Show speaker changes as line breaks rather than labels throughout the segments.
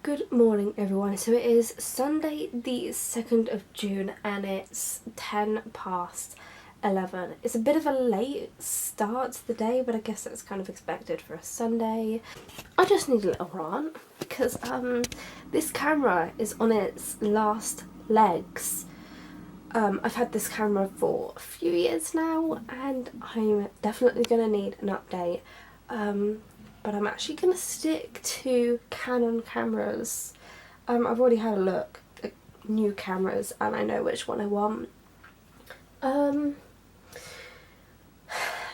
Good morning everyone. So it is Sunday the 2nd of June and it's 10 past 11. It's a bit of a late start to the day, but I guess that's kind of expected for a Sunday. I just need a little rant because this camera is on its last legs. I've had this camera for a few years now and I'm definitely going to need an update. But I'm actually going to stick to Canon cameras. I've already had a look at new cameras and I know which one I want. And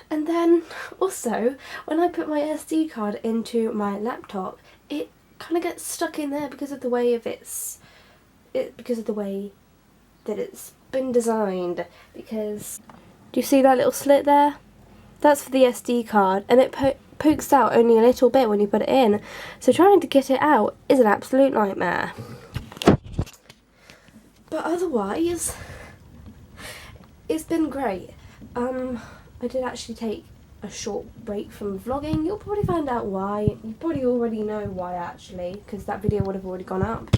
then also when I put my SD card into my laptop, it kind of gets stuck in there because of the way that it's been designed. Because do you see that little slit there? That's for the SD card, and it pokes out only a little bit when you put it in, so trying to get it out is an absolute nightmare. But otherwise, it's been great. I did actually take a short break from vlogging. You'll probably find out why. You probably already know why actually, because that video would have already gone up.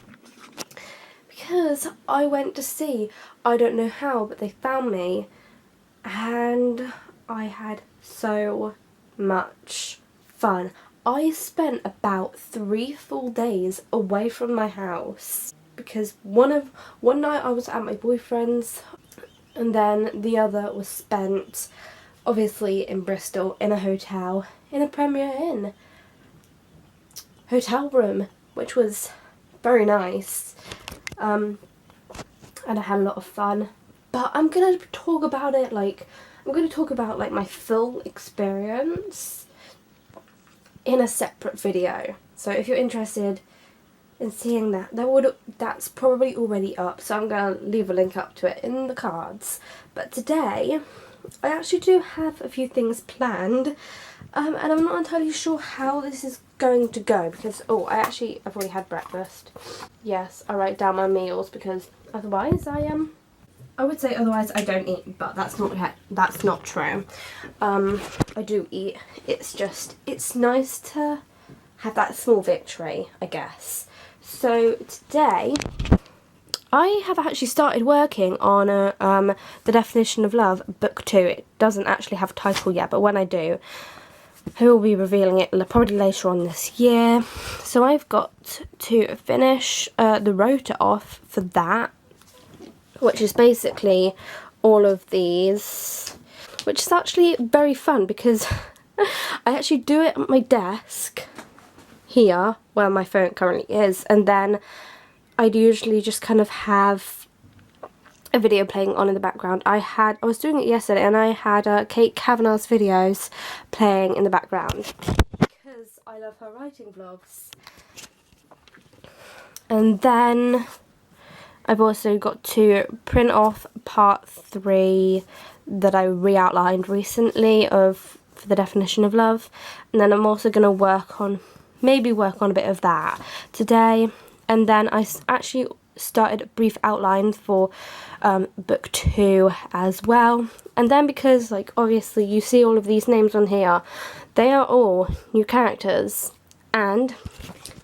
Because I went to see I Don't Know How, But They Found Me, and I had so much fun. I spent about 3 full days away from my house because one night I was at my boyfriend's and then the other was spent obviously in Bristol in a hotel, in a Premier Inn hotel room, which was very nice, and I had a lot of fun. But I'm gonna talk about it like my full experience in a separate video. So if you're interested in seeing that, that's probably already up, so I'm going to leave a link up to it in the cards. But today I actually do have a few things planned, and I'm not entirely sure how this is going to go because I've already had breakfast. Yes, I write down my meals because otherwise I would say otherwise I don't eat, but that's not true. I do eat. It's nice to have that small victory, I guess. So today I have actually started working on The Definition of Love Book 2. It doesn't actually have a title yet, but when I do, I will be revealing it probably later on this year. So I've got to finish the rota off for that, which is basically all of these, which is actually very fun because I actually do it at my desk here where my phone currently is, and then I'd usually just kind of have a video playing on in the background. I was doing it yesterday and I had Kate Kavanagh's videos playing in the background because I love her writing vlogs. And then I've also got to print off part 3 that I re-outlined recently for The Definition of Love, and then I'm also going to maybe work on a bit of that today. And then I actually started a brief outline for book 2 as well. And then because obviously you see all of these names on here, they are all new characters, and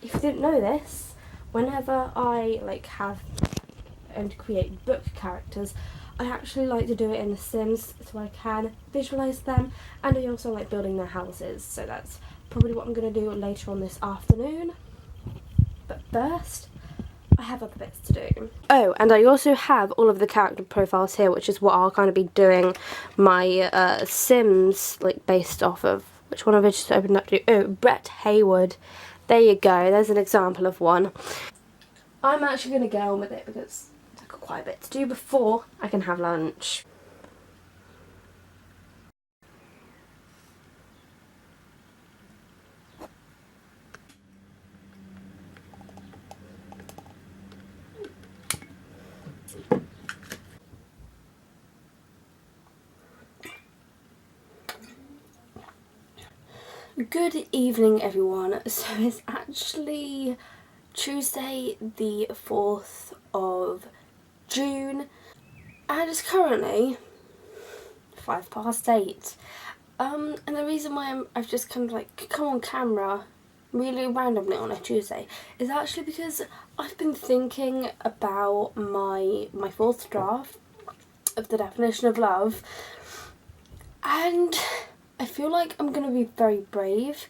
if you didn't know this, whenever I have and create book characters, I actually like to do it in The Sims so I can visualise them, and I also like building their houses, so that's probably what I'm going to do later on this afternoon. But first, I have other bits to do. Oh, and I also have all of the character profiles here, which is what I'll kind of be doing my Sims based off of. Which one have I just opened up to? Oh, Brett Haywood. There you go, there's an example of one. I'm actually going to get on with it because I've got quite a bit to do before I can have lunch. Good evening everyone. So it's actually Tuesday the 4th of June and it's currently 8:05. And the reason why I've just kind of come on camera really randomly on a Tuesday is actually because I've been thinking about my fourth draft of the definition of love, and I feel like I'm going to be very brave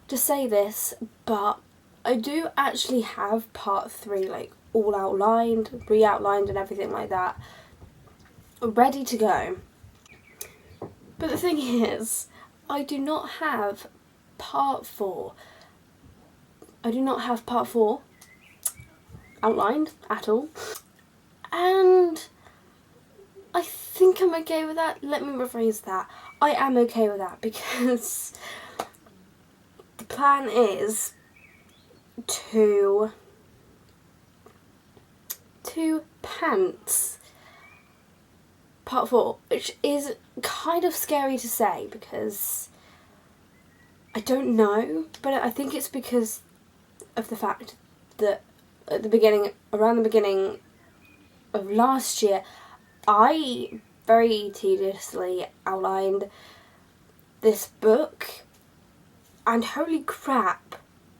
to say this, but I do actually have part 3 like all outlined, re-outlined and everything like that, ready to go. But the thing is, I do not have part 4. I do not have part 4 outlined at all. And I think I'm okay with that. Let me rephrase that. I am okay with that because the plan is to pants part 4, which is kind of scary to say because I don't know, but I think it's because of the fact that at the beginning, around the beginning of last year, I very tediously outlined this book, and holy crap,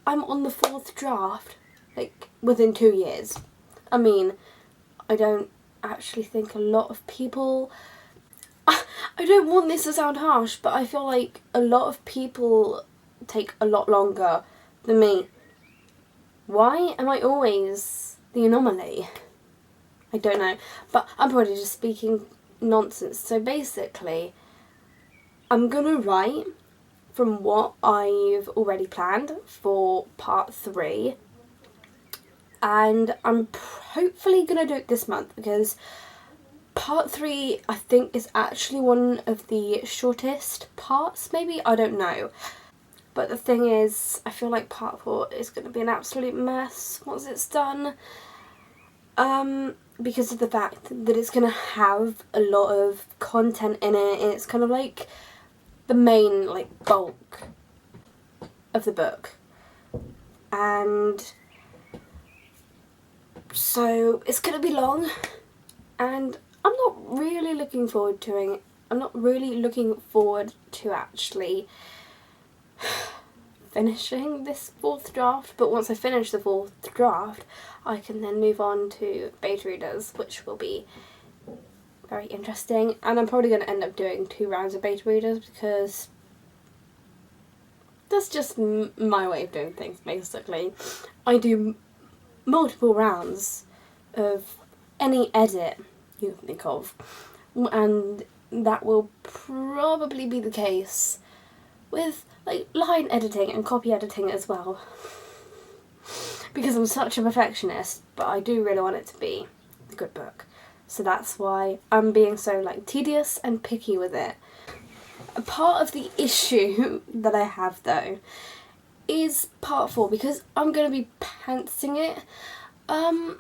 I'm on the 4th draft, like within 2 years. I mean, I don't actually think a lot of people, I don't want this to sound harsh, but I feel like a lot of people take a lot longer than me. Why am I always the anomaly? I don't know, but I'm probably just speaking nonsense. So basically, I'm gonna write from what I've already planned for part 3, and I'm hopefully gonna do it this month because part 3 I think is actually one of the shortest parts, maybe, I don't know. But the thing is, I feel like part 4 is going to be an absolute mess once it's done. Because of the fact that it's going to have a lot of content in it, and it's kind of like the main like bulk of the book. And so it's going to be long, and I'm not really looking forward to it. I'm not really looking forward to actually finishing this 4th draft, but once I finish the 4th draft, I can then move on to beta readers, which will be very interesting. And I'm probably going to end up doing 2 rounds of beta readers because that's just my way of doing things, basically. I do multiple rounds of any edit you can think of, and that will probably be the case with like line editing and copy editing as well, because I'm such a perfectionist, but I do really want it to be a good book. So that's why I'm being so like tedious and picky with it. A part of the issue that I have though is part 4, because I'm going to be pantsing it. I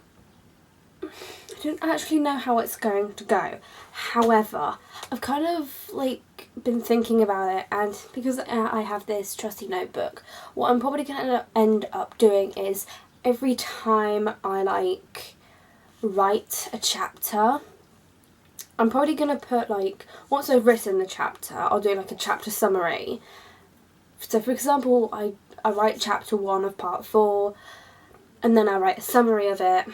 don't actually know how it's going to go. However, I've kind of like been thinking about it, and because I have this trusty notebook, what I'm probably going to end up doing is every time I like write a chapter, I'm probably going to put like, once I've written the chapter, I'll do like a chapter summary. So for example, I write chapter 1 of part 4, and then I write a summary of it,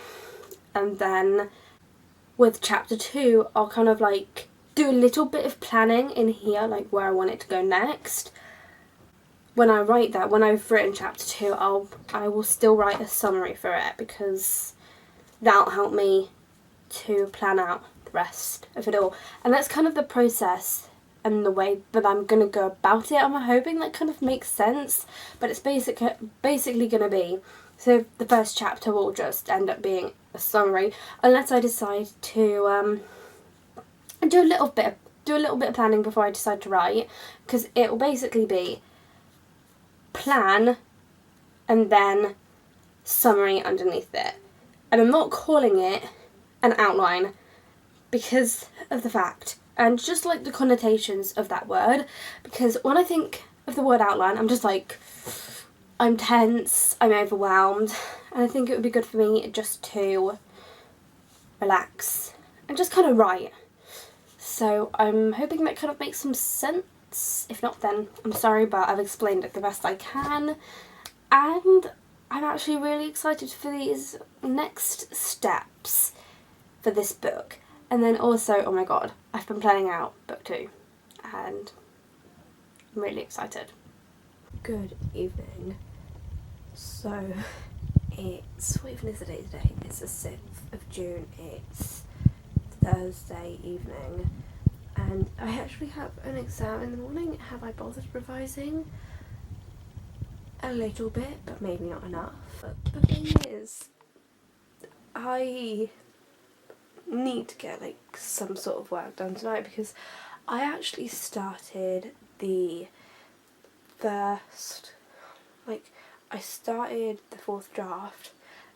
and then with chapter 2 I'll kind of like do a little bit of planning in here, like where I want it to go next. When I write that, when I've written chapter 2, I will still write a summary for it, because that'll help me to plan out the rest of it all. And that's kind of the process and the way that I'm going to go about it. I'm hoping that kind of makes sense, but it's basically going to be, so the first chapter will just end up being a summary, unless I decide to do a little bit of planning before I decide to write, because it will basically be plan and then summary underneath it. And I'm not calling it an outline because of the fact, and just like the connotations of that word, because when I think of the word outline, I'm just like, I'm tense, I'm overwhelmed, and I think it would be good for me just to relax and just kind of write. So I'm hoping that kind of makes some sense. If not, then I'm sorry, but I've explained it the best I can. and I'm actually really excited for these next steps for this book. And then also, oh my god, I've been planning out book 2 and I'm really excited. Good evening. So it's, what even is the date today? It's the 6th of June. It's Thursday evening and I actually have an exam in the morning. Have I bothered revising? A little bit, but maybe not enough. But the thing is, I need to get like some sort of work done tonight because I actually started the first, I started the 4th draft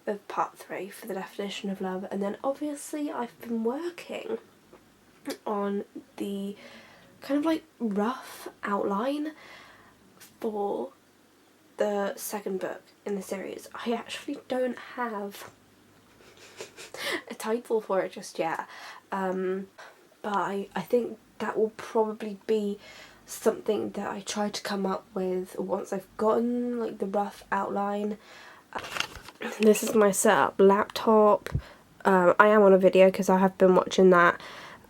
of part 3 for the definition of love, and then obviously I've been working on the kind of like rough outline for the 2nd book in the series. I actually don't have a title for it just yet, but I think that will probably be something that I try to come up with once I've gotten like the rough outline. This is my setup: laptop. I am on a video because I have been watching that.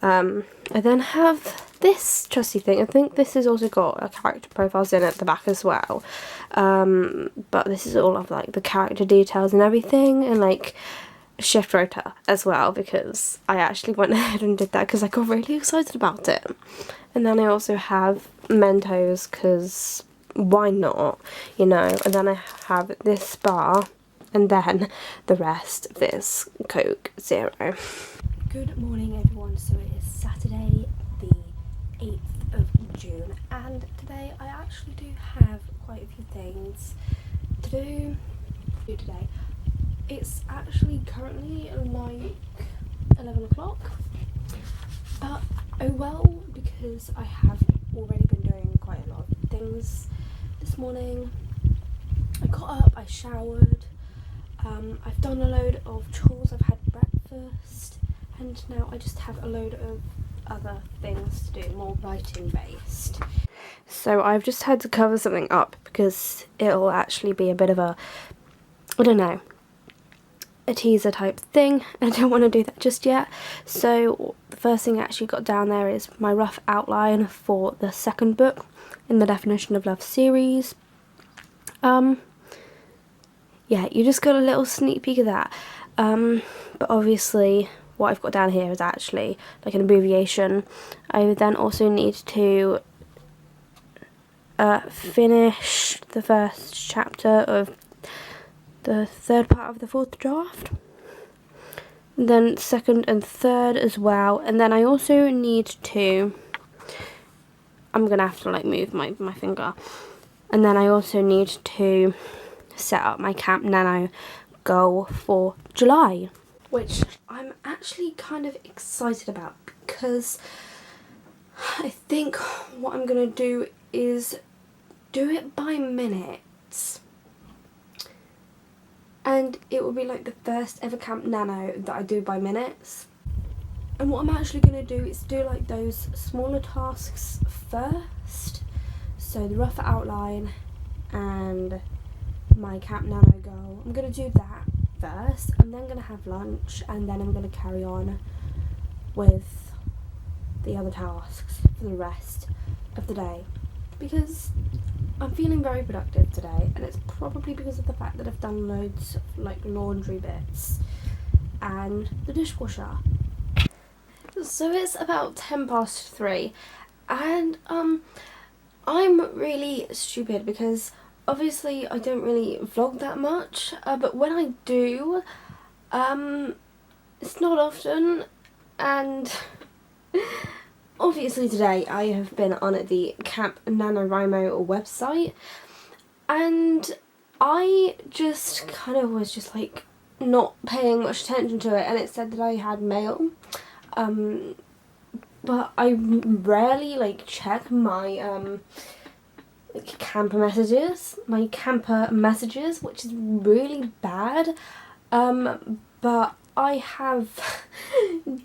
I then have this trusty thing. I think this has also got a character profiles in at the back as well, but this is all of like the character details and everything, and like a shift rotor as well, because I actually went ahead and did that because I got really excited about it. And then I also have Mentos because why not, you know. And then I have this bar, and then the rest of this Coke Zero. Good morning everyone. So it is Saturday the 8th of June and today I actually do have quite a few things to do today. It's actually currently like 11 o'clock, but oh well, because I have already been doing quite a lot of things this morning. I got up, I showered, I've done a load of chores, I've had breakfast, and now I just have a load of other things to do, more writing based. So I've just had to cover something up because it'll actually be a bit of a, I don't know, a teaser type thing. I don't want to do that just yet. So the first thing I actually got down there is my rough outline for the 2nd book in the Definition of Love series. Yeah, you just got a little sneak peek of that. But obviously what I've got down here is actually like an abbreviation. I would then also need to finish the 1st chapter of the 3rd part of the 4th draft, then 2nd and 3rd as well, and then I also need to, I'm gonna have to like move my finger, and then I also need to set up my Camp Nano goal for July, which I'm actually kind of excited about because I think what I'm gonna do is do it by minutes. And it will be like the first ever Camp Nano that I do by minutes. And what I'm actually going to do is do like those smaller tasks first. So the rough outline and my Camp Nano goal. I'm going to do that first. I'm then going to have lunch and then I'm going to carry on with the other tasks for the rest of the day. Because I'm feeling very productive today, and it's probably because of the fact that I've done loads of like laundry bits and the dishwasher. So it's about 3:10, and I'm really stupid because obviously I don't really vlog that much, but when I do, it's not often, and obviously today I have been on the Camp NaNoWriMo website, and I just kind of was just like not paying much attention to it, and it said that I had mail, but I rarely like check my camper messages, which is really bad, but I have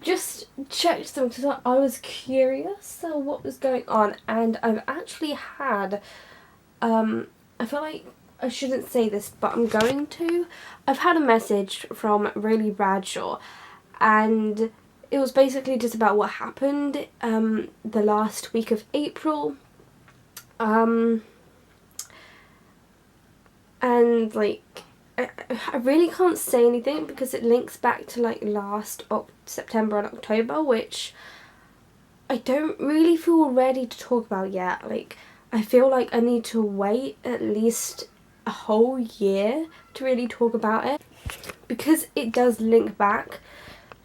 just checked them because I was curious what was going on, and I've actually had I feel like I shouldn't say this, but I'm going to. I've had a message from Really Bradshaw, and it was basically just about what happened the last week of April. And like I really can't say anything because it links back to like last September and October, which I don't really feel ready to talk about yet. Like, I feel like I need to wait at least a whole year to really talk about it, because it does link back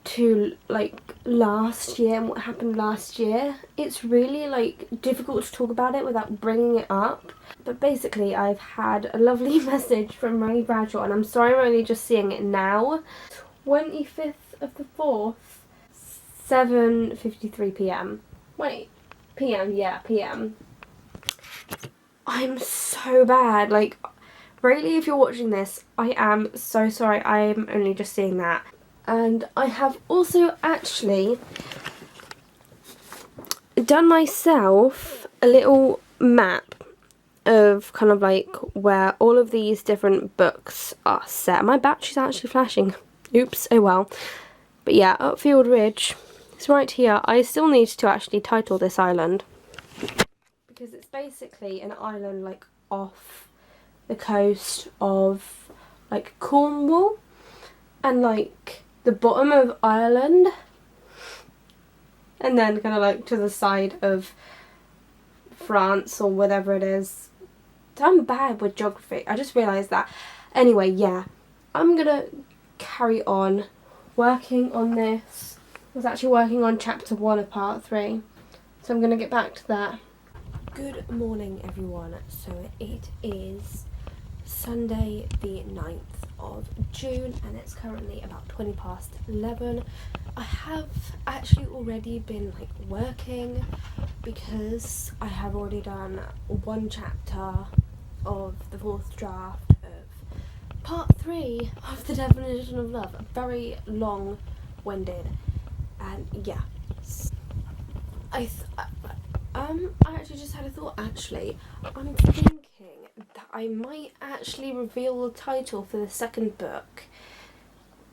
to like last year and what happened last year. It's really like difficult to talk about it without bringing it up. But basically, I've had a lovely message from Ray Bradshaw, and I'm sorry I'm only just seeing it now. 25th of the 4th, 7:53 p.m. Wait, p.m. Yeah, p.m. I'm so bad. Like, really, if you're watching this, I am so sorry. I am only just seeing that. And I have also actually done myself a little map of kind of like where all of these different books are set. My battery's actually flashing. Oops, oh well. But yeah, Upfield Ridge. It's right here. I still need to actually title this island, because it's basically an island like off the coast of like Cornwall and like the bottom of Ireland, and then kind of like to the side of France or whatever it is. I'm bad with geography. I just realised that. Anyway, yeah, I'm gonna carry on working on this. I was actually working on chapter 1 of part 3, so I'm gonna get back to that. Good morning, everyone. So it is Sunday the 9th of June, and it's currently about 20 past 11. I have actually already been like working, because I have already done one chapter of the 4th draft of part 3 of the definition of love. Very long-winded, and yeah. I actually just had a thought. Actually, I'm thinking that I might actually reveal the title for the second book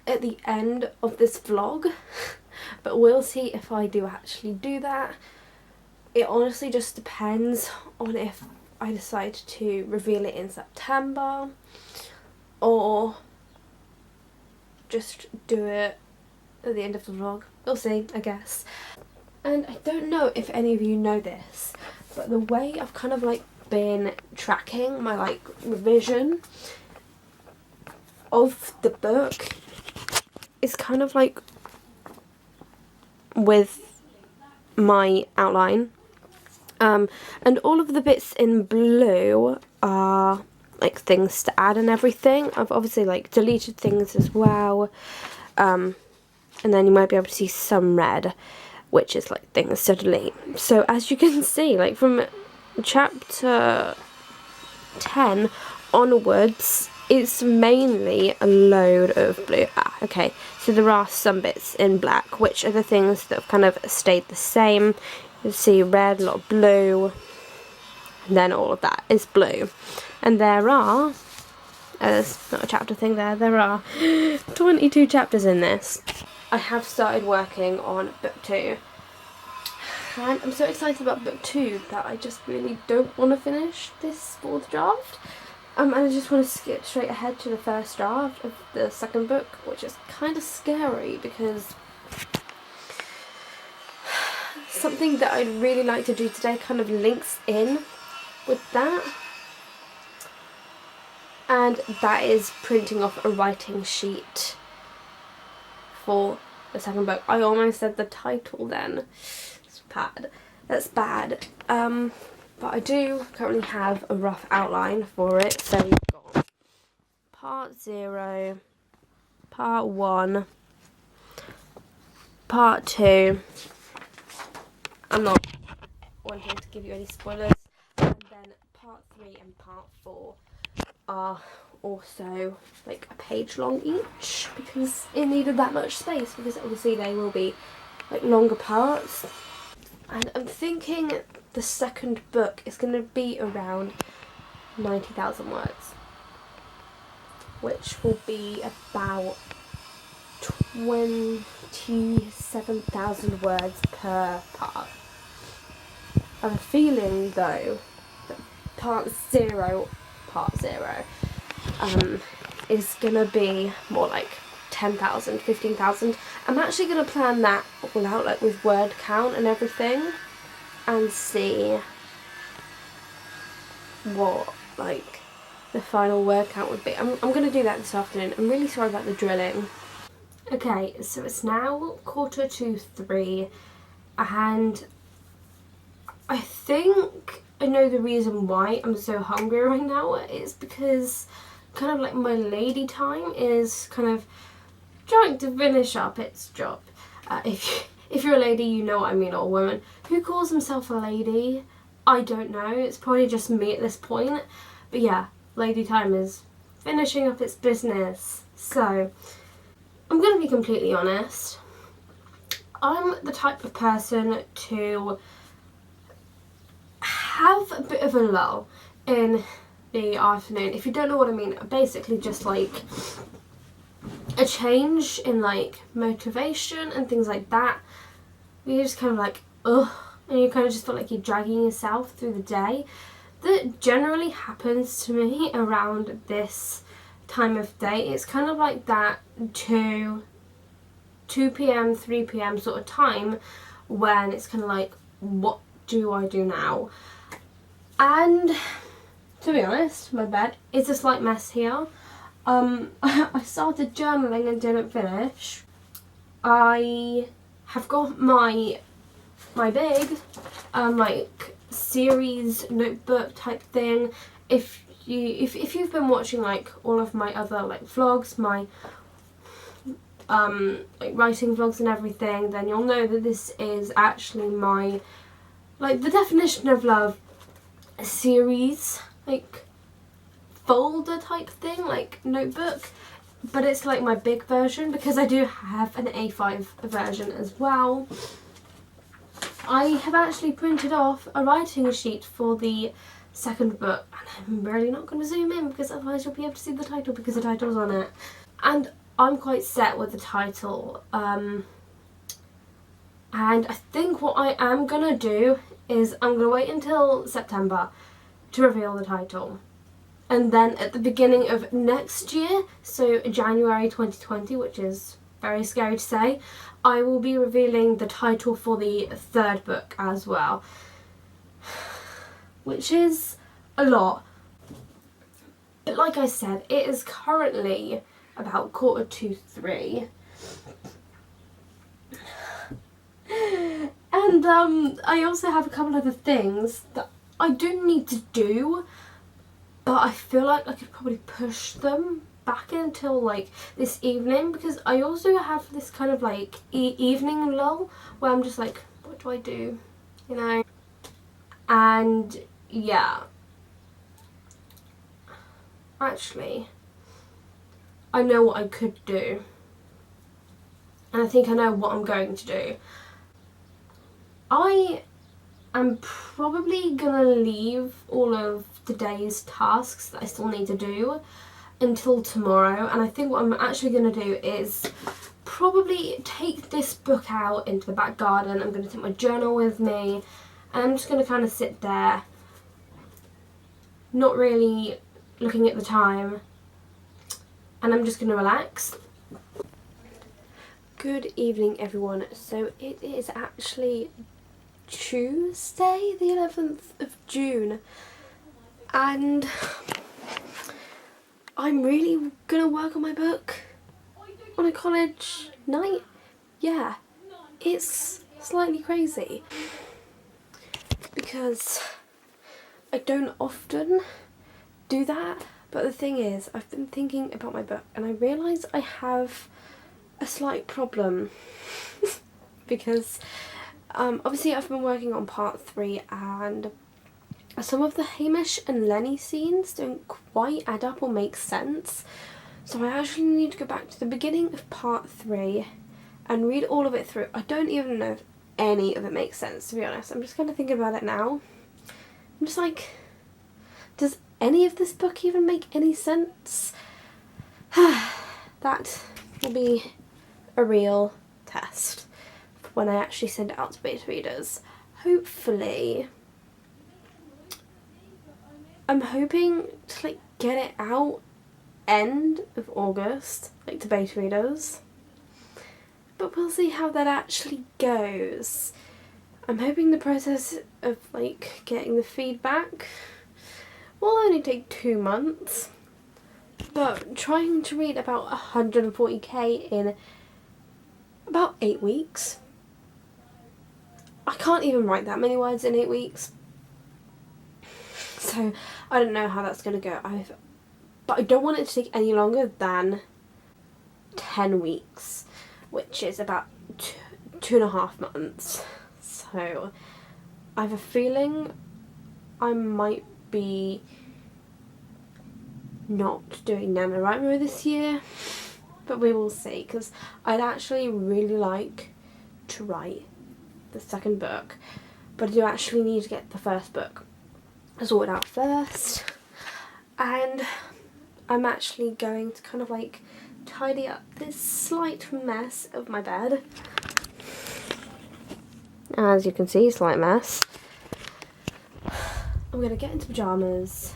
at the end of this vlog, but we'll see if I do actually do that. It honestly just depends on if I decide to reveal it in September or just do it at the end of the vlog. We'll see, I guess. And I don't know if any of you know this, but the way I've kind of like been tracking my like revision of the book is kind of like with my outline. And all of the bits in blue are like things to add and everything. I've obviously like deleted things as well. And then you might be able to see some red, which is like things to delete. So as you can see, like from chapter 10 onwards, it's mainly a load of blue. Okay, so there are some bits in black, which are the things that have kind of stayed the same. You see red, a lot of blue, and then all of that is blue. And there are, there's not a chapter thing there are 22 chapters in this. I have started working on book 2. And I'm so excited about book 2 that I just really don't want to finish this 4th draft. And I just want to skip straight ahead to the first draft of the second book, which is kind of scary because something that I'd really like to do today kind of links in with that. And that is printing off a writing sheet for the second book. I almost said the title then. It's bad. That's bad. But I do currently have a rough outline for it. So we've got part 0, part 1, part 2. I'm not wanting to give you any spoilers. And then part 3 and part 4 are also like a page long each, because it needed that much space, because obviously they will be like longer parts. And I'm thinking the second book is going to be around 90,000 words. which will be about 27,000 words per part. I have a feeling though that part zero is gonna be more like 10,000, 15,000. I'm actually gonna plan that all out, like with word count and everything, and see what like the final word count would be. I'm gonna do that this afternoon. I'm really sorry about the drilling. Okay, so it's now 2:45, and I think I know the reason why I'm so hungry right now. It's because kind of like my lady time is kind of trying to finish up its job. If you're a lady, you know what I mean, or a woman. Who calls himself a lady? I don't know. It's probably just me at this point. But yeah, lady time is finishing up its business. So I'm going to be completely honest. I'm the type of person to have a bit of a lull in the afternoon. If you don't know what I mean, basically just like a change in like motivation and things like that. You're just kind of like, ugh, and you kind of just feel like you're dragging yourself through the day. That generally happens to me around this time of day. It's kind of like that 2 p.m, 3 p.m. sort of time when it's kind of like, what do I do now? And to be honest, my bed is a slight mess here. I started journaling and didn't finish. I have got my big like series notebook type thing. If you've been watching like all of my other like vlogs, my like writing vlogs and everything, then you'll know that this is actually my like the definition of love series like folder type thing, like notebook, but it's like my big version because I do have an A5 version as well. I have actually printed off a writing sheet for the second book, and I'm really not going to zoom in because otherwise you'll be able to see the title because the title's on it. And I'm quite set with the title, and I think what I am going to do is I'm going to wait until September to reveal the title. And then at the beginning of next year, so January 2020, which is very scary to say, I will be revealing the title for the third book as well. Which is a lot. But like I said, it is currently about 2:45. And I also have a couple other things that I do need to do, but I feel like I could probably push them back until like this evening, because I also have this kind of like evening lull where I'm just like, what do I do, you know? And yeah, actually I know what I could do, and I think I know what I'm going to do. I am probably gonna leave all of today's tasks that I still need to do until tomorrow, and I think what I'm actually going to do is probably take this book out into the back garden. I'm going to take my journal with me, and I'm just going to kind of sit there, not really looking at the time, and I'm just going to relax. Good evening everyone. So it is actually Tuesday the 11th of June, and I'm really gonna work on my book on a college night. Yeah, it's slightly crazy because I don't often do that, but the thing is, I've been thinking about my book and I realise I have a slight problem because obviously I've been working on part 3 and some of the Hamish and Lenny scenes don't quite add up or make sense. So I actually need to go back to the beginning of part 3 and read all of it through. I don't even know if any of it makes sense, to be honest. I'm just kind of thinking about it now. I'm just like, does any of this book even make any sense? That will be a real test when I actually send it out to beta readers. Hopefully, I'm hoping to like get it out end of August, like to beta readers. But we'll see how that actually goes. I'm hoping the process of like getting the feedback will only take 2 months. But trying to read about 140k in about 8 weeks. I can't even write that many words in 8 weeks. So I don't know how that's going to go. But I don't want it to take any longer than 10 weeks, which is about 2.5 months. So I have a feeling I might be not doing NaNoWriMo this year, but we will see, because I'd actually really like to write the second book, but I do actually need to get the first book sorted out first, and I'm actually going to kind of like tidy up this slight mess of my bed. As you can see, slight mess. I'm going to get into pyjamas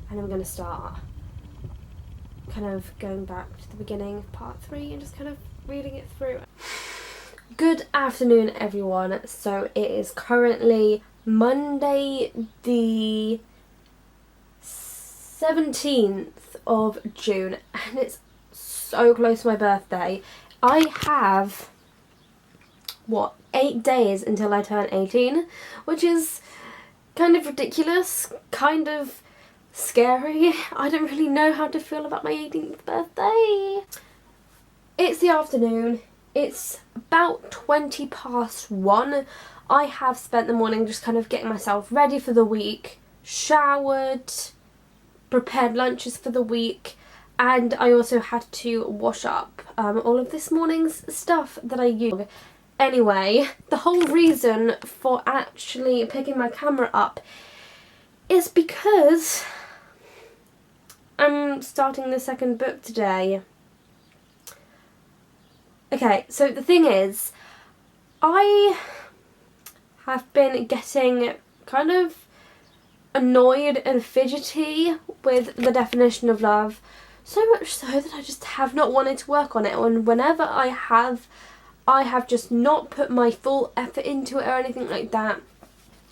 and I'm going to start kind of going back to the beginning of part 3 and just kind of reading it through. Good afternoon, everyone. So it is currently Monday the 17th of June and it's so close to my birthday. I have, 8 days until I turn 18, which is kind of ridiculous, kind of scary. I don't really know how to feel about my 18th birthday. It's the afternoon. It's about 1:20. I have spent the morning just kind of getting myself ready for the week, showered, prepared lunches for the week, and I also had to wash up all of this morning's stuff that I use. Anyway, the whole reason for actually picking my camera up is because I'm starting the second book today. Okay, so the thing is, I have been getting kind of annoyed and fidgety with the definition of love, so much so that I just have not wanted to work on it, and whenever I have just not put my full effort into it or anything like that.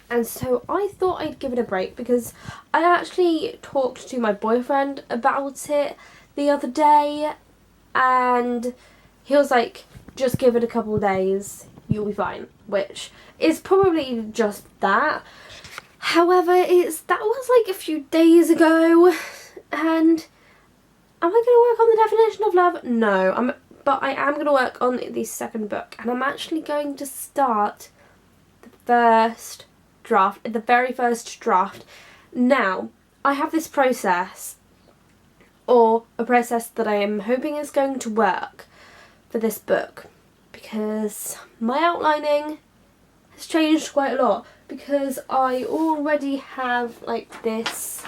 And so I thought I'd give it a break, because I actually talked to my boyfriend about it the other day and he was like, just give it a couple of days, you'll be fine, which is probably just that. However, that was like a few days ago, and am I going to work on the definition of love? No, but I am going to work on the second book, and I'm actually going to start the very first draft. Now, I have this process, or a process that I am hoping is going to work for this book, because my outlining has changed quite a lot, because I already have like this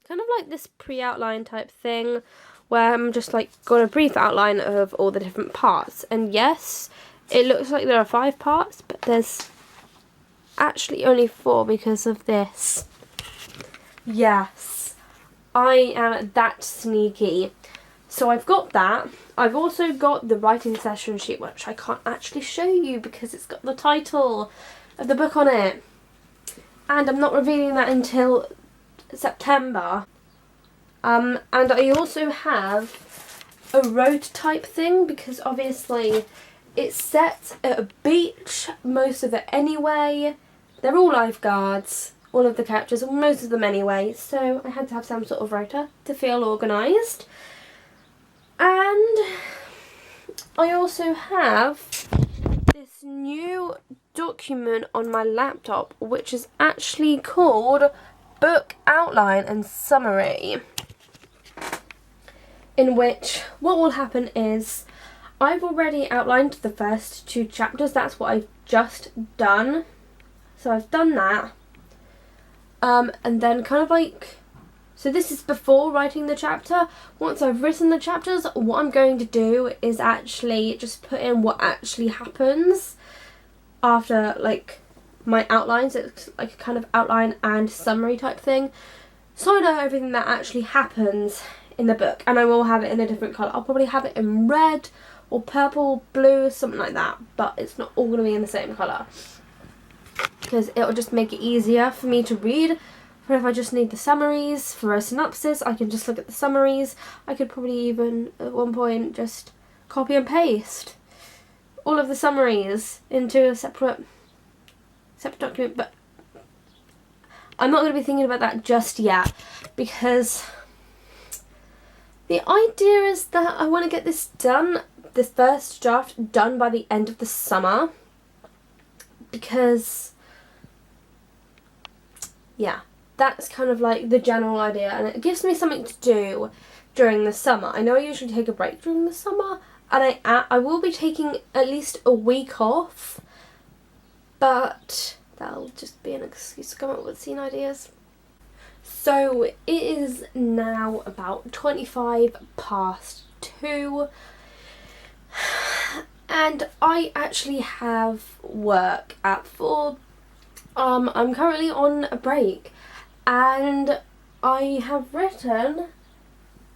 kind of like this pre-outline type thing where I'm just like got a brief outline of all the different parts, and yes, it looks like there are 5 parts, but there's actually only 4 because of this. Yes, I am that sneaky. So I've got that. I've also got the writing session sheet, which I can't actually show you because it's got the title of the book on it, and I'm not revealing that until September. And I also have a road type thing, because obviously it's set at a beach, most of it anyway. They're all lifeguards, all of the characters, most of them anyway, so I had to have some sort of rota to feel organised. And I also have this new document on my laptop, which is actually called Book Outline and Summary, in which what will happen is I've already outlined the first 2 chapters. That's what I've just done. So I've done that. And then kind of like So this is before writing the chapter. Once I've written the chapters, what I'm going to do is actually just put in what actually happens after like my outlines. It's like a kind of outline and summary type thing. So I know everything that actually happens in the book, and I will have it in a different colour. I'll probably have it in red or purple, blue, something like that, but it's not all going to be in the same colour because it'll just make it easier for me to read. But if I just need the summaries for a synopsis, I can just look at the summaries. I could probably even at one point just copy and paste all of the summaries into a separate document, but I'm not going to be thinking about that just yet because the idea is that I want to get this done, this first draft done by the end of the summer, because yeah, that's kind of like the general idea, and it gives me something to do during the summer. I know I usually take a break during the summer, and I will be taking at least a week off, but that'll just be an excuse to come up with scene ideas. So it is now about 2:25 and I actually have work at 4. I'm currently on a break and I have written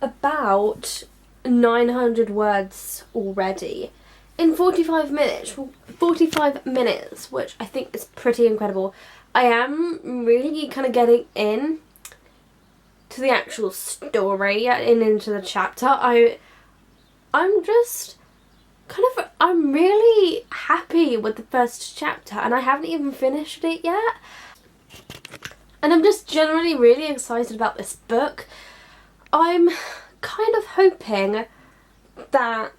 about 900 words already in 45 minutes, which I think is pretty incredible. I am really kind of getting in to the actual story and into the chapter. I'm really happy with the first chapter, and I haven't even finished it yet. And I'm just generally really excited about this book. I'm kind of hoping that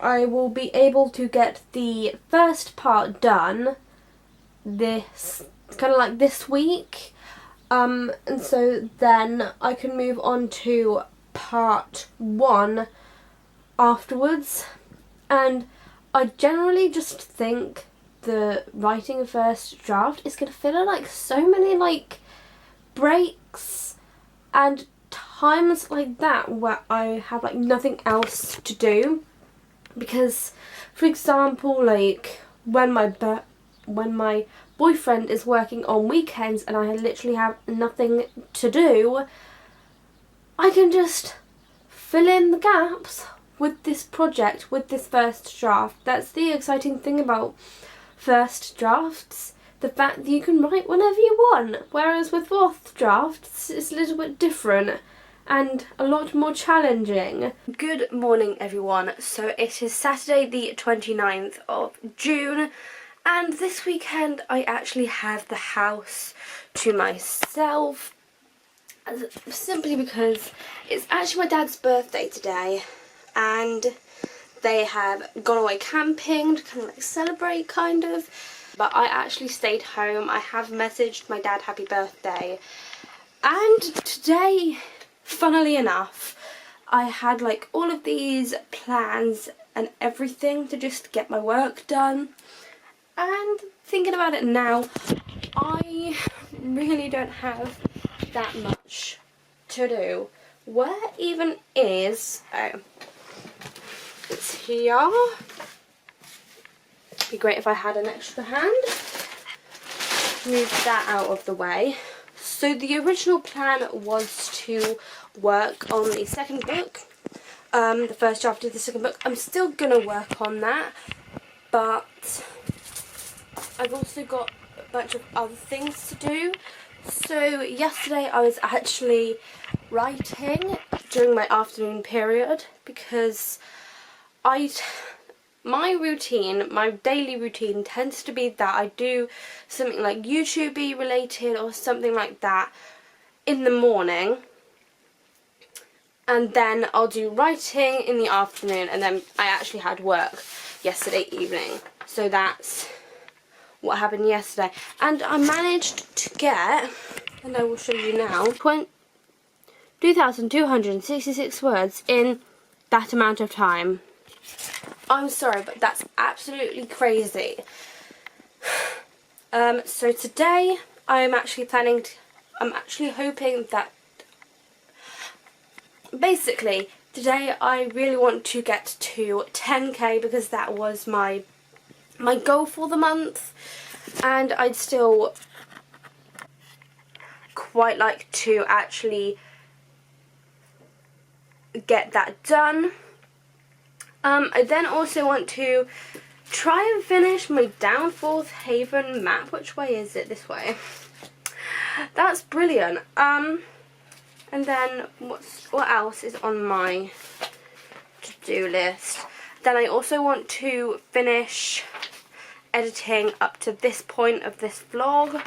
I will be able to get the first part done this week. And so then I can move on to part 1 afterwards. And I generally just think the writing a first draft is going to fill in like so many like breaks and times like that where I have like nothing else to do. Because, for example, like when my boyfriend is working on weekends and I literally have nothing to do, I can just fill in the gaps with this project, with this first draft. That's the exciting thing about first drafts, the fact that you can write whenever you want, whereas with fourth drafts it's a little bit different and a lot more challenging. Good morning everyone. So it is Saturday the 29th of June and this weekend I actually have the house to myself, simply because it's actually my dad's birthday today and they have gone away camping to kind of like celebrate kind of, but I actually stayed home. I have messaged my dad happy birthday, and today, funnily enough, I had like all of these plans and everything to just get my work done, and thinking about it now, I really don't have that much to do. Where even is, oh, it's here. It'd be great if I had an extra hand. Move that out of the way. So the original plan was to work on the second book, the first draft of the second book. I'm still gonna work on that, but I've also got a bunch of other things to do. So yesterday I was actually writing during my afternoon period because my daily routine tends to be that I do something like YouTube-y related or something like that in the morning, and then I'll do writing in the afternoon, and then I actually had work yesterday evening. So that's what happened yesterday, and I managed to get, and I will show you now, 2,266 words in that amount of time. I'm sorry, but that's absolutely crazy. So today I'm actually hoping that basically, today I really want to get to 10k because that was my goal for the month, and I'd still quite like to actually get that done. I then also want to try and finish my Downforth Haven map. Which way is it? This way. That's brilliant. And then what else is on my to-do list? Then I also want to finish editing up to this point of this vlog,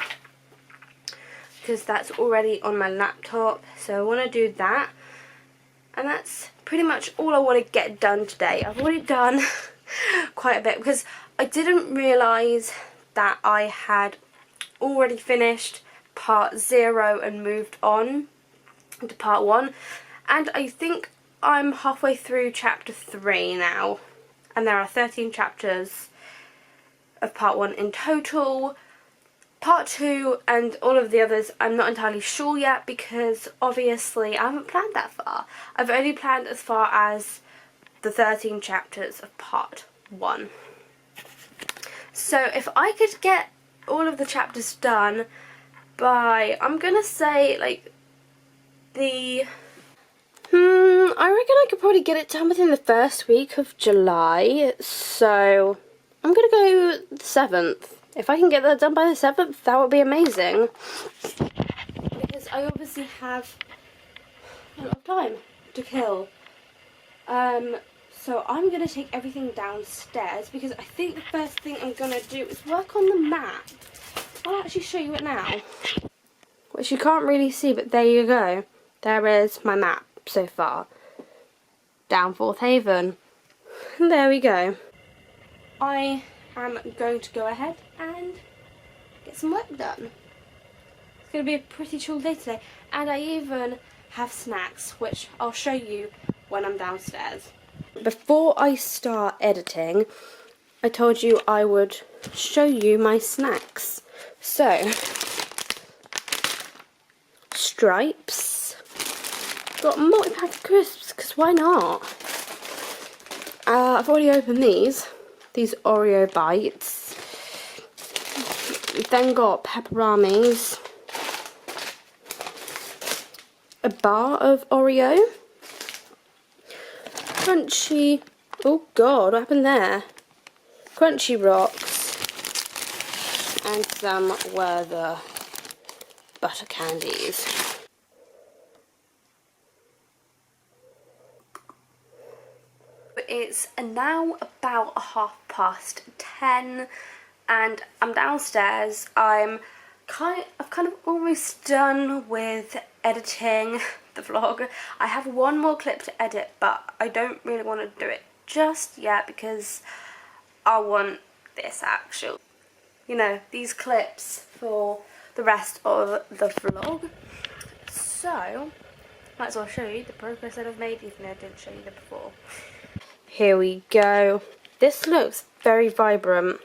because that's already on my laptop, so I want to do that. And that's pretty much all I want to get done today. I've already done quite a bit because I didn't realise that I had already finished part 0 and moved on to part 1, and I think I'm halfway through chapter 3 now, and there are 13 chapters of part 1 in total. Part 2 and all of the others I'm not entirely sure yet, because obviously I haven't planned that far. I've only planned as far as the 13 chapters of part 1. So if I could get all of the chapters done by, I'm gonna say like I reckon I could probably get it done within the first week of July, so I'm gonna go the 7th. If I can get that done by the 7th, that would be amazing. Because I obviously have a lot of time to kill. So I'm going to take everything downstairs, because I think the first thing I'm going to do is work on the map. I'll actually show you it now. Which you can't really see, but there you go. There is my map so far. Downforth Haven. And there we go. I am going to go ahead and get some work done. It's going to be a pretty chill day today, and I even have snacks, which I'll show you when I'm downstairs. Before I start editing, I told you I would show you my snacks. So, Stripes. Got a multi-pack of crisps, because why not? I've already opened these Oreo bites. We've then got Pepperamis, a bar of Oreo, crunchy, oh god, what happened there? Crunchy Rocks, and some Werther butter candies. It's now about 10:30 and I'm downstairs. I've kind of almost done with editing the vlog. I have one more clip to edit, but I don't really want to do it just yet because I want this actual, you know, these clips for the rest of the vlog. So might as well show you the progress that I've made, even though I didn't show you that before. Here we go. This looks very vibrant.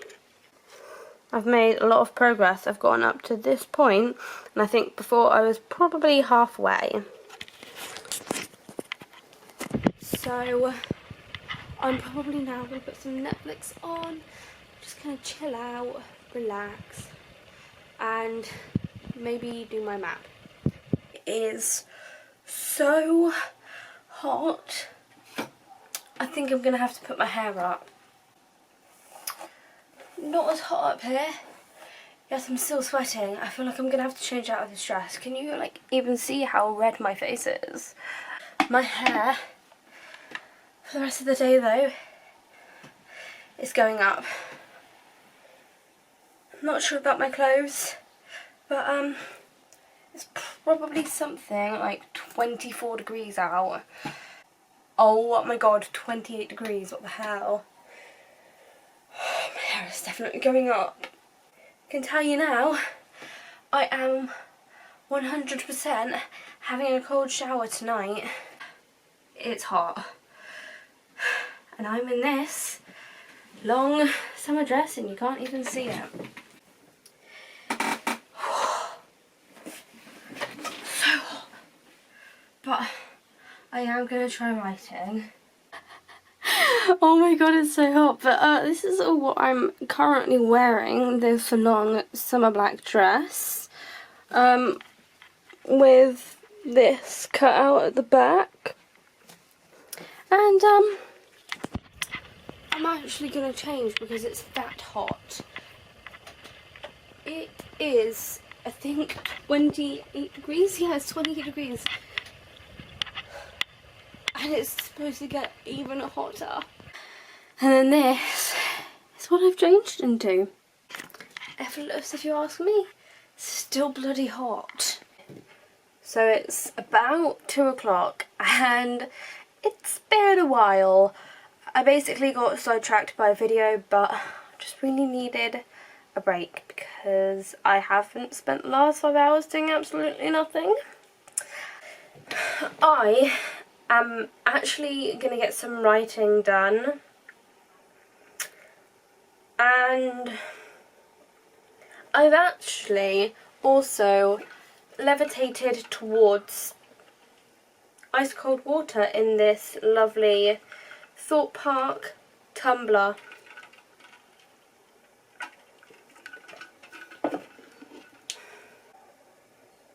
I've made a lot of progress. I've gotten up to this point, and I think before I was probably halfway. So I'm probably now going to put some Netflix on, just kind of chill out, relax, and maybe do my map. It is so hot. I think I'm going to have to put my hair up. Not as hot up here. Yes, I'm still sweating. I feel like I'm going to have to change out of this dress. Can you like even see how red my face is? My hair, for the rest of the day though, is going up. I'm not sure about my clothes, but it's probably something like 24 degrees out. Oh my god, 28 degrees, what the hell? My hair is definitely going up. I can tell you now, I am 100% having a cold shower tonight. It's hot. And I'm in this long summer dress and you can't even see it. So hot. But I am going to try writing.
Oh my god, it's so hot. But this is all what I'm currently wearing. This long summer black dress. With this cut out at the back. And I'm actually going to change because it's that hot. It is, I think, 28 degrees. Yeah, it's 28 degrees. And it's supposed to get even hotter. And then this is what I've changed into. Effortless, if you ask me. Still bloody hot. So it's about 2 o'clock and it's been a while. I basically got sidetracked by a video, but just really needed a break because I haven't spent the last 5 hours doing absolutely nothing. I am actually going to get some writing done, and I've actually also levitated towards ice cold water in this lovely Thorpe Park tumbler.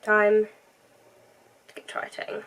Time to get writing.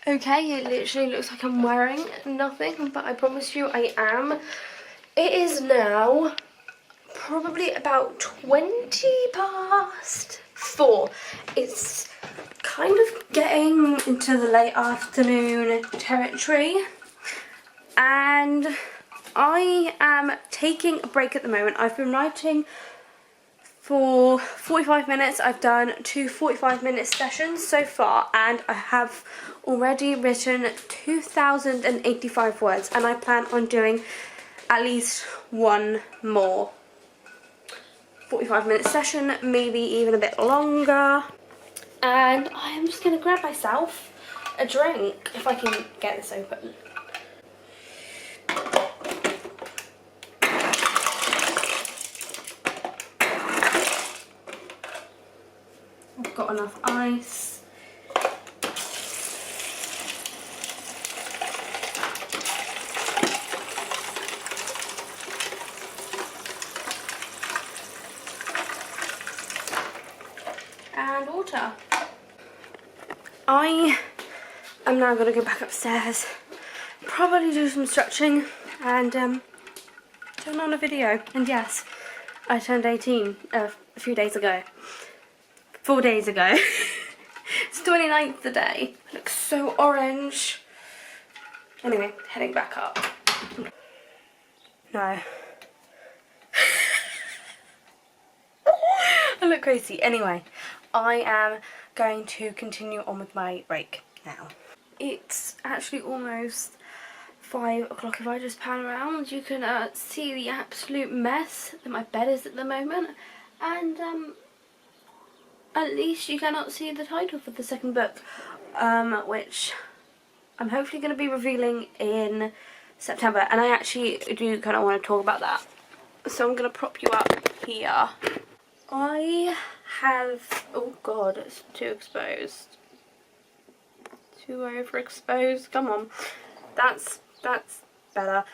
Okay, it literally looks like I'm wearing nothing, but I promise you I am. It is now probably about 20 past 4. It's kind of getting into the late afternoon territory, and I am taking a break at the moment. I've been writing for 45 minutes. I've done 2 45-minute sessions so far, and I have already written 2,085 words, and I plan on doing at least one more 45-minute session, maybe even a bit longer. And I am just going to grab myself a drink, if I can get this open. I've got enough ice. And water. I am now going to go back upstairs, probably do some stretching, and turn on a video. And yes, I turned 18 a few days ago. 4 days ago. It's 29th today. I look so orange. Anyway, heading back up. No. I look crazy. Anyway, I am going to continue on with my break now. It's actually almost 5 o'clock. If I just pan around, you can see the absolute mess that my bed is at the moment, and at least you cannot see the title for the second book, which I'm hopefully going to be revealing in September, and I actually do kind of want to talk about that. So I'm going to prop you up here. I have, oh god, it's too exposed. Too overexposed. Come on. That's better.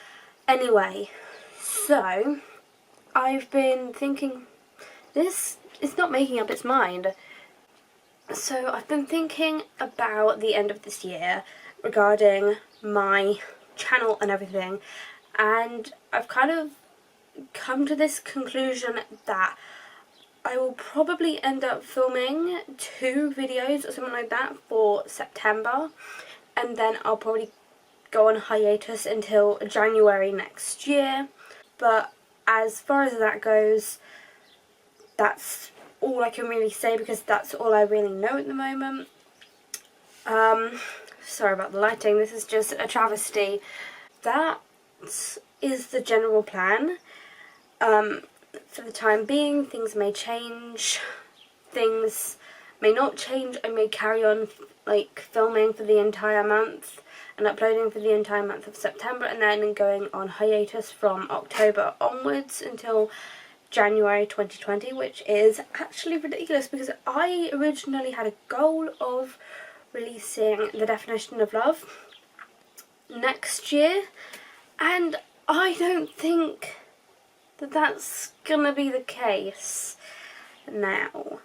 Anyway, so I've been thinking, this is not making up its mind. So I've been thinking about the end of this year regarding my channel and everything, and I've kind of come to this conclusion that I will probably end up filming 2 videos or something like that for September, and then I'll probably go on hiatus until January next year. But as far as that goes, that's all I can really say, because that's all I really know at the moment. Sorry about the lighting, this is just a travesty. That is the general plan. For the time being, things may change, things may not change. I may carry on like filming for the entire month and uploading for the entire month of September, and then going on hiatus from October onwards until January 2020, which is actually ridiculous, because I originally had a goal of releasing The Definition of Love next year, and I don't think that that's gonna be the case now.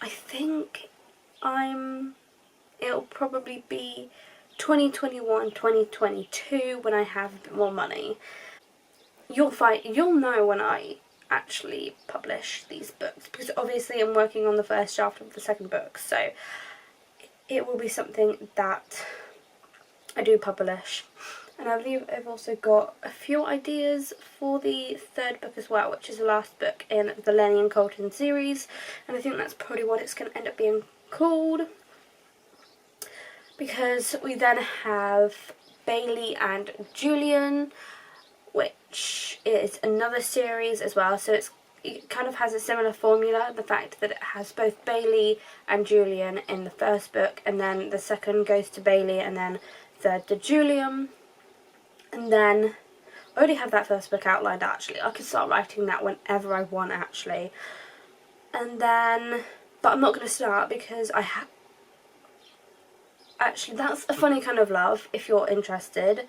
I think it'll probably be 2021, 2022 when I have a bit more money. You'll know when I actually publish these books, because obviously I'm working on the first draft of the second book, so it will be something that I do publish. And I believe I've also got a few ideas for the third book as well, which is the last book in the Lenny and Colton series, and I think that's probably what it's going to end up being called, because we then have Bailey and Julian, which is another series as well. So it kind of has a similar formula, the fact that it has both Bailey and Julian in the first book, and then the second goes to Bailey, and then third to Julian. And then I already have that first book outlined actually. I could start writing that whenever I want actually. And then, but I'm not going to start because I have, actually that's A Funny Kind of Love, if you're interested.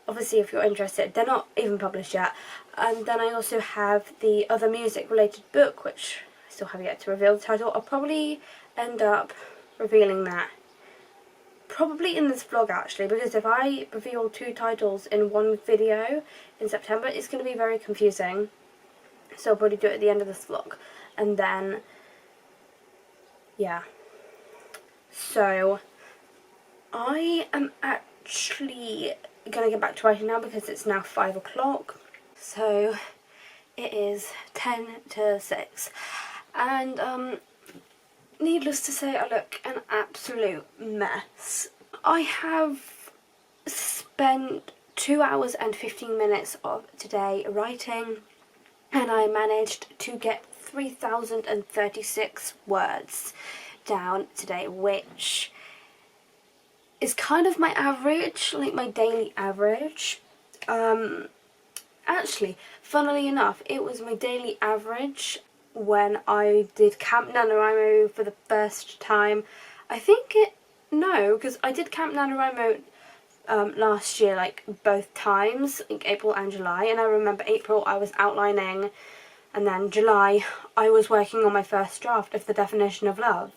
Obviously if you're interested, they're not even published yet. And then I also have the other music related book, which I still have yet to reveal the title. I'll probably end up revealing that probably in this vlog actually, because if I reveal 2 titles in one video in September, it's going to be very confusing. So I'll probably do it at the end of this vlog, and then yeah. So I am actually gonna get back to writing now because it's now 5 o'clock. So it is 10 to 6. And needless to say, I look an absolute mess. I have spent 2 hours and 15 minutes of today writing, and I managed to get 3,036 words down today, which is kind of my average, like my daily average. Actually, funnily enough, it was my daily average when I did Camp NaNoWriMo for the first time. No, because I did Camp NaNoWriMo last year, like both times, like April and July, and I remember April I was outlining, and then July I was working on my first draft of the definition of love.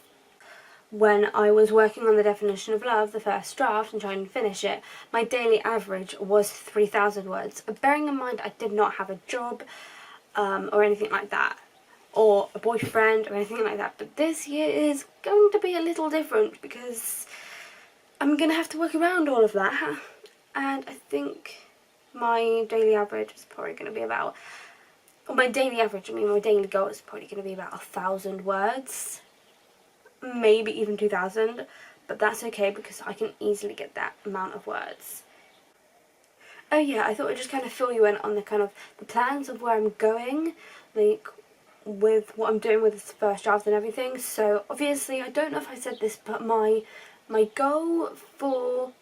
When I was working on the definition of love, the first draft, and trying to finish it, my daily average was 3,000 words. Bearing in mind I did not have a job or anything like that, or a boyfriend or anything like that, but this year is going to be a little different because I'm going to have to work around all of that, and I think my daily average is probably going to be about, well, my daily goal is probably going to be about 1,000 words. Maybe even 2,000, but that's okay because I can easily get that amount of words. Oh yeah, I thought I'd just kind of fill you in on the kind of the plans of where I'm going, like with what I'm doing with this first draft and everything. So obviously, I don't know if I said this, but my goal for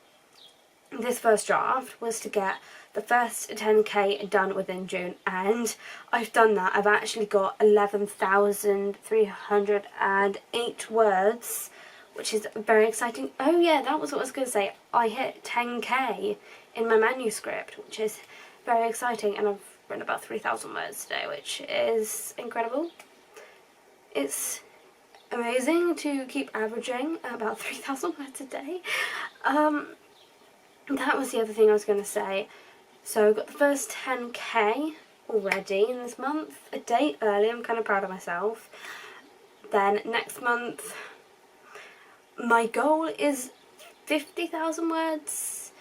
this first draft was to get the first 10k done within June, and I've done that. I've actually got 11,308 words, which is very exciting. Oh yeah, that was what I was going to say. I hit 10k in my manuscript, which is very exciting, and I've written about 3,000 words today, which is incredible. It's amazing to keep averaging about 3,000 words a day. That was the other thing I was going to say. So I've got the first 10k already in this month, a day early. I'm kind of proud of myself. Then next month, my goal is 50,000 words,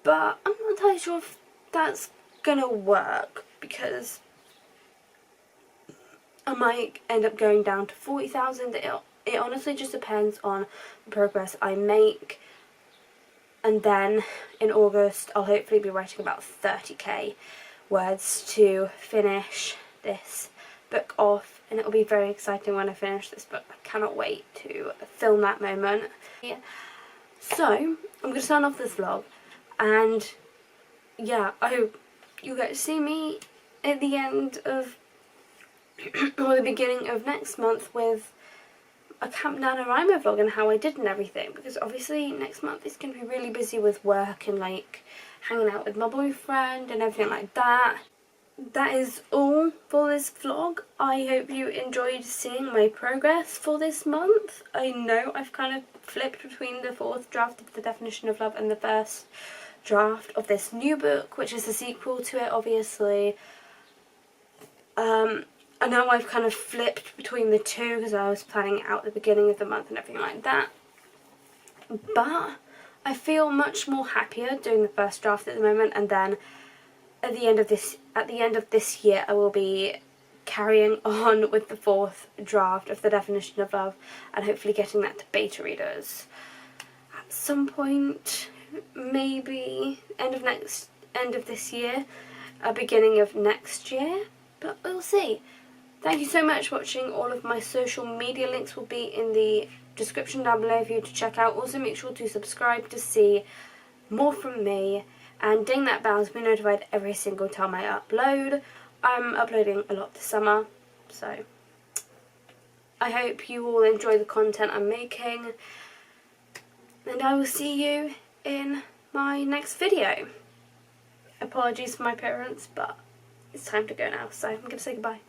but I'm not entirely sure if that's going to work because I might end up going down to 40,000. It honestly just depends on the progress I make. And then in August, I'll hopefully be writing about 30k words to finish this book off. And it'll be very exciting when I finish this book. I cannot wait to film that moment. Yeah. So, I'm going to start off this vlog. And yeah, I hope you get to see me at the end of, or the beginning of next month with a Camp NaNoWriMo vlog and how I did and everything, because obviously next month is going to be really busy with work and like hanging out with my boyfriend and everything like that. That is all for this vlog. I hope you enjoyed seeing my progress for this month. I know I've kind of flipped between the fourth draft of the definition of love and the first draft of this new book, which is the sequel to it, obviously. I know I've kind of flipped between the two because I was planning it out at the beginning of the month and everything like that. But I feel much more happier doing the first draft at the moment, and then at the end of this year I will be carrying on with the fourth draft of the definition of love and hopefully getting that to beta readers at some point, maybe end of this year, beginning of next year, but we'll see. Thank you so much for watching. All of my social media links will be in the description down below for you to check out. Also make sure to subscribe to see more from me, and ding that bell to be notified every single time I upload. I'm uploading a lot this summer, so I hope you all enjoy the content I'm making, and I will see you in my next video. Apologies for my appearance, but it's time to go now, so I'm going to say goodbye.